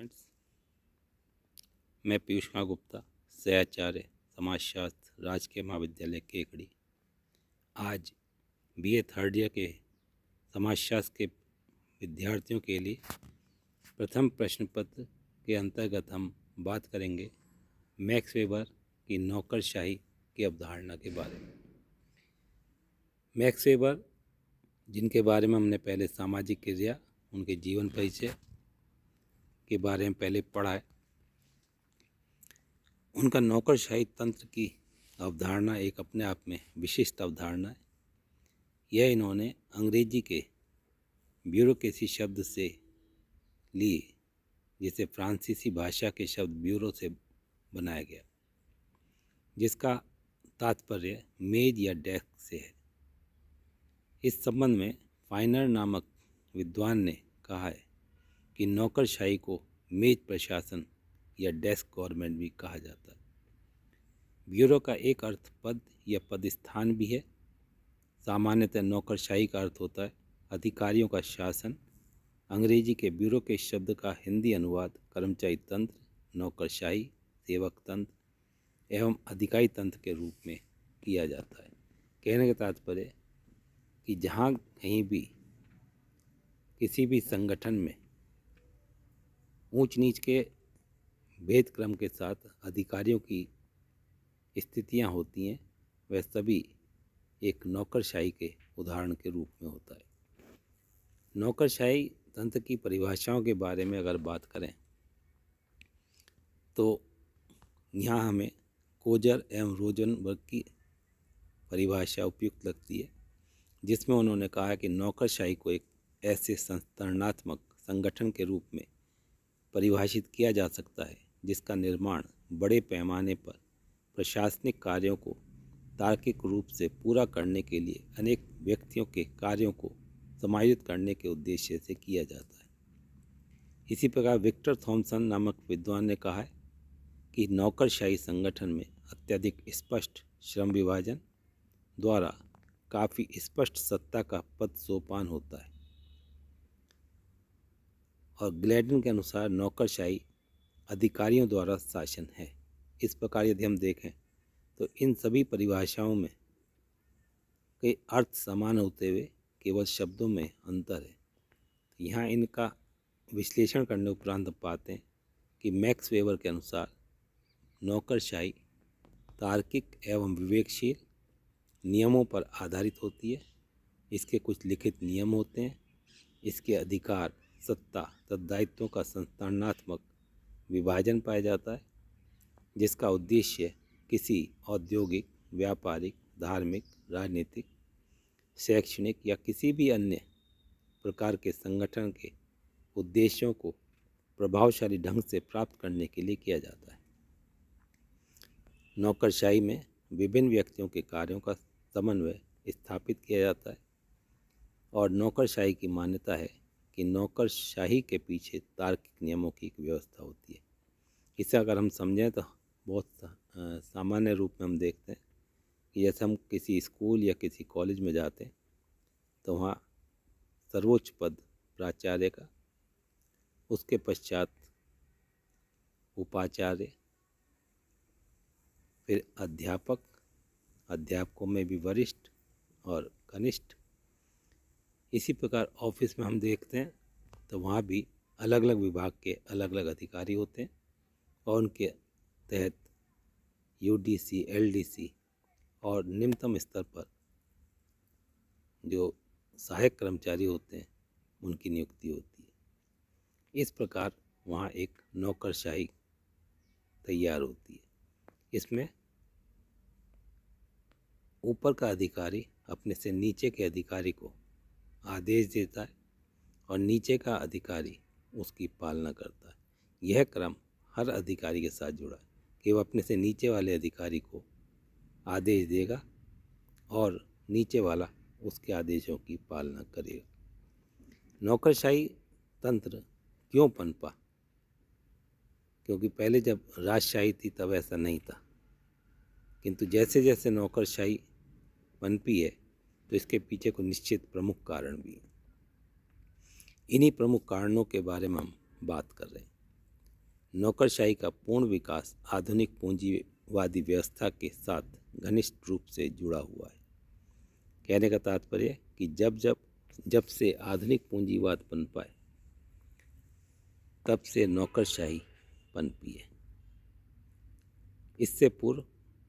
Friends, मैं पीयूष कुमार गुप्ता, सहआचार्य समाजशास्त्र राजकीय महाविद्यालय केकड़ी। आज बीए थर्ड ईयर के समाजशास्त्र के विद्यार्थियों के लिए प्रथम प्रश्न पत्र के अंतर्गत हम बात करेंगे मैक्स वेबर की नौकरशाही की अवधारणा के बारे में। मैक्स वेबर, जिनके बारे में हमने पहले सामाजिक क्रिया, उनके जीवन परिचय के बारे में पहले पढ़ा है, उनका नौकरशाही तंत्र की अवधारणा एक अपने आप में विशिष्ट अवधारणा है। यह इन्होंने अंग्रेजी के ब्यूरोक्रेसी शब्द से ली, जिसे फ्रांसीसी भाषा के शब्द ब्यूरो से बनाया गया, जिसका तात्पर्य मेज या डेस्क से है। इस संबंध में फाइनर नामक विद्वान ने कहा है कि नौकरशाही को मेज प्रशासन या डेस्क गवर्नमेंट भी कहा जाता है। ब्यूरो का एक अर्थ पद या पदस्थान भी है। सामान्यतः नौकरशाही का अर्थ होता है अधिकारियों का शासन। अंग्रेजी के ब्यूरो के शब्द का हिंदी अनुवाद कर्मचारी तंत्र, नौकरशाही, सेवक तंत्र एवं अधिकारी तंत्र के रूप में किया जाता है। कहने का तात्पर्य कि जहाँ कहीं भी किसी भी संगठन में ऊंच नीच के भेद क्रम के साथ अधिकारियों की स्थितियां होती हैं, वह सभी एक नौकरशाही के उदाहरण के रूप में होता है। नौकरशाही तंत्र की परिभाषाओं के बारे में अगर बात करें तो यहाँ हमें कोजर एवं रोजनबर्ग की परिभाषा उपयुक्त लगती है, जिसमें उन्होंने कहा कि नौकरशाही को एक ऐसे संस्थानात्मक संगठन के रूप में परिभाषित किया जा सकता है जिसका निर्माण बड़े पैमाने पर प्रशासनिक कार्यों को तार्किक रूप से पूरा करने के लिए अनेक व्यक्तियों के कार्यों को समायोजित करने के उद्देश्य से किया जाता है। इसी प्रकार विक्टर थॉमसन नामक विद्वान ने कहा है कि नौकरशाही संगठन में अत्यधिक स्पष्ट श्रम विभाजन द्वारा काफ़ी स्पष्ट सत्ता का पद सोपान होता है। और ग्लैडन के अनुसार नौकरशाही अधिकारियों द्वारा शासन है। इस प्रकार यदि हम देखें तो इन सभी परिभाषाओं में कई अर्थ समान होते हुए केवल शब्दों में अंतर है। यहाँ इनका विश्लेषण करने उपरांत हम पाते हैं कि मैक्स वेबर के अनुसार नौकरशाही तार्किक एवं विवेकशील नियमों पर आधारित होती है। इसके कुछ लिखित नियम होते हैं। इसके अधिकार, सत्ता तथा दायित्वों का संस्थानात्मक विभाजन पाया जाता है, जिसका उद्देश्य किसी औद्योगिक, व्यापारिक, धार्मिक, राजनीतिक, शैक्षणिक या किसी भी अन्य प्रकार के संगठन के उद्देश्यों को प्रभावशाली ढंग से प्राप्त करने के लिए किया जाता है। नौकरशाही में विभिन्न व्यक्तियों के कार्यों का समन्वय स्थापित किया जाता है और नौकरशाही की मान्यता है कि नौकरशाही के पीछे तार्किक नियमों की एक व्यवस्था होती है। इसे अगर हम समझें तो बहुत सामान्य रूप में हम देखते हैं कि जैसे हम किसी स्कूल या किसी कॉलेज में जाते हैं तो वहाँ सर्वोच्च पद प्राचार्य का, उसके पश्चात उपाचार्य, फिर अध्यापक, अध्यापकों में भी वरिष्ठ और कनिष्ठ। इसी प्रकार ऑफिस में हम देखते हैं तो वहाँ भी अलग अलग विभाग के अलग अलग अधिकारी होते हैं और उनके तहत यूडीसी, एलडीसी और निम्नतम स्तर पर जो सहायक कर्मचारी होते हैं उनकी नियुक्ति होती है। इस प्रकार वहाँ एक नौकरशाही तैयार होती है। इसमें ऊपर का अधिकारी अपने से नीचे के अधिकारी को आदेश देता है और नीचे का अधिकारी उसकी पालना करता है। यह क्रम हर अधिकारी के साथ जुड़ा है कि वह अपने से नीचे वाले अधिकारी को आदेश देगा और नीचे वाला उसके आदेशों की पालना करेगा। नौकरशाही तंत्र क्यों पनपा? क्योंकि पहले जब राजशाही थी तब ऐसा नहीं था, किंतु जैसे जैसे नौकरशाही पनपी है तो इसके पीछे को निश्चित प्रमुख कारण भी है। इन्हीं प्रमुख कारणों के बारे में हम बात कर रहे हैं। नौकरशाही का पूर्ण विकास आधुनिक पूंजीवादी व्यवस्था के साथ घनिष्ठ रूप से जुड़ा हुआ है। कहने का तात्पर्य कि जब से आधुनिक पूंजीवाद पनपा है, तब से नौकरशाही पनपी है। इससे पूर्व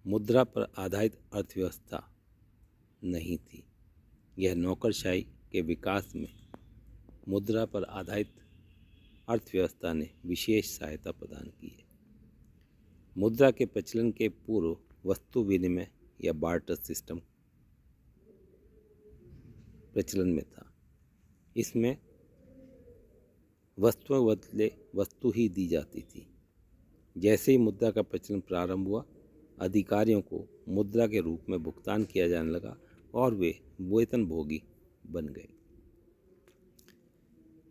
मुद्रा पर आधारित अर्थव्यवस्था नहीं थी। यह नौकरशाही के विकास में मुद्रा पर आधारित अर्थव्यवस्था ने विशेष सहायता प्रदान की है। मुद्रा के प्रचलन के पूर्व वस्तु विनिमय या बार्टर सिस्टम प्रचलन में था। इसमें वस्तुओं बदले वस्तु ही दी जाती थी। जैसे ही मुद्रा का प्रचलन प्रारंभ हुआ, अधिकारियों को मुद्रा के रूप में भुगतान किया जाने लगा और वे वेतनभोगी बन गए।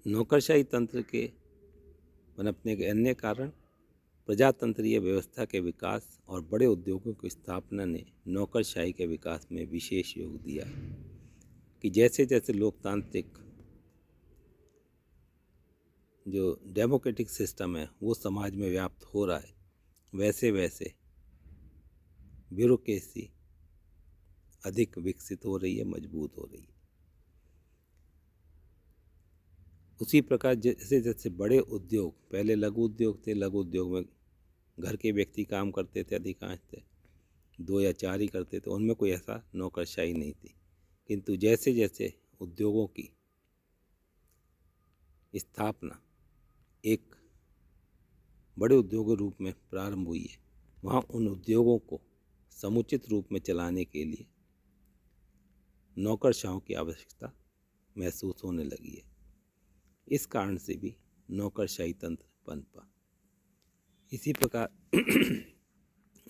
नौकरशाही तंत्र के पनपने के अन्य कारण प्रजातंत्रीय व्यवस्था के विकास और बड़े उद्योगों की स्थापना ने नौकरशाही के विकास में विशेष योग दिया है कि जैसे जैसे लोकतांत्रिक जो डेमोक्रेटिक सिस्टम है वो समाज में व्याप्त हो रहा है, वैसे वैसे ब्यूरोक्रेसी अधिक विकसित हो रही है, मजबूत हो रही है। उसी प्रकार जैसे जैसे बड़े उद्योग, पहले लघु उद्योग थे, लघु उद्योग में घर के व्यक्ति काम करते थे, अधिकांश थे, 2 या 4 ही करते थे, उनमें कोई ऐसा नौकरशाही नहीं थी। किंतु जैसे जैसे उद्योगों की स्थापना एक बड़े उद्योग के रूप में प्रारंभ हुई है, वहाँ उन उद्योगों को समुचित रूप में चलाने के लिए नौकरशाहों की आवश्यकता महसूस होने लगी है। इस कारण से भी नौकरशाही तंत्र पनपा। इसी प्रकार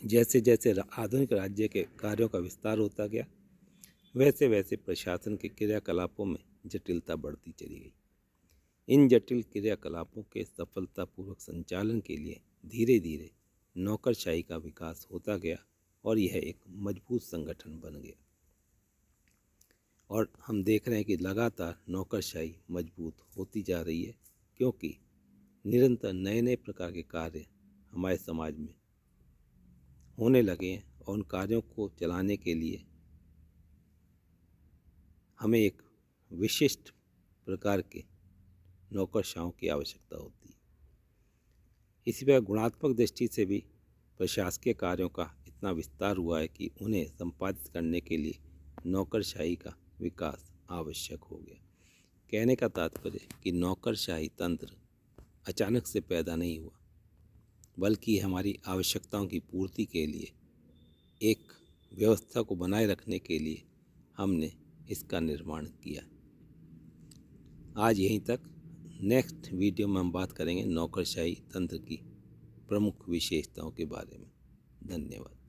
जैसे जैसे आधुनिक राज्य के कार्यों का विस्तार होता गया, वैसे वैसे प्रशासन के क्रियाकलापों में जटिलता बढ़ती चली गई। इन जटिल क्रियाकलापों के सफलतापूर्वक संचालन के लिए धीरे धीरे नौकरशाही का विकास होता गया और यह एक मजबूत संगठन बन गया। और हम देख रहे हैं कि लगातार नौकरशाही मजबूत होती जा रही है, क्योंकि निरंतर नए नए प्रकार के कार्य हमारे समाज में होने लगे हैं और उन कार्यों को चलाने के लिए हमें एक विशिष्ट प्रकार के नौकरशाहों की आवश्यकता होती है। इसी प्रकार गुणात्मक दृष्टि से भी प्रशासकीय कार्यों का इतना विस्तार हुआ है कि उन्हें संपादित करने के लिए नौकरशाही का विकास आवश्यक हो गया। कहने का तात्पर्य कि नौकरशाही तंत्र अचानक से पैदा नहीं हुआ, बल्कि हमारी आवश्यकताओं की पूर्ति के लिए, एक व्यवस्था को बनाए रखने के लिए हमने इसका निर्माण किया। आज यहीं तक। नेक्स्ट वीडियो में हम बात करेंगे नौकरशाही तंत्र की प्रमुख विशेषताओं के बारे में। धन्यवाद।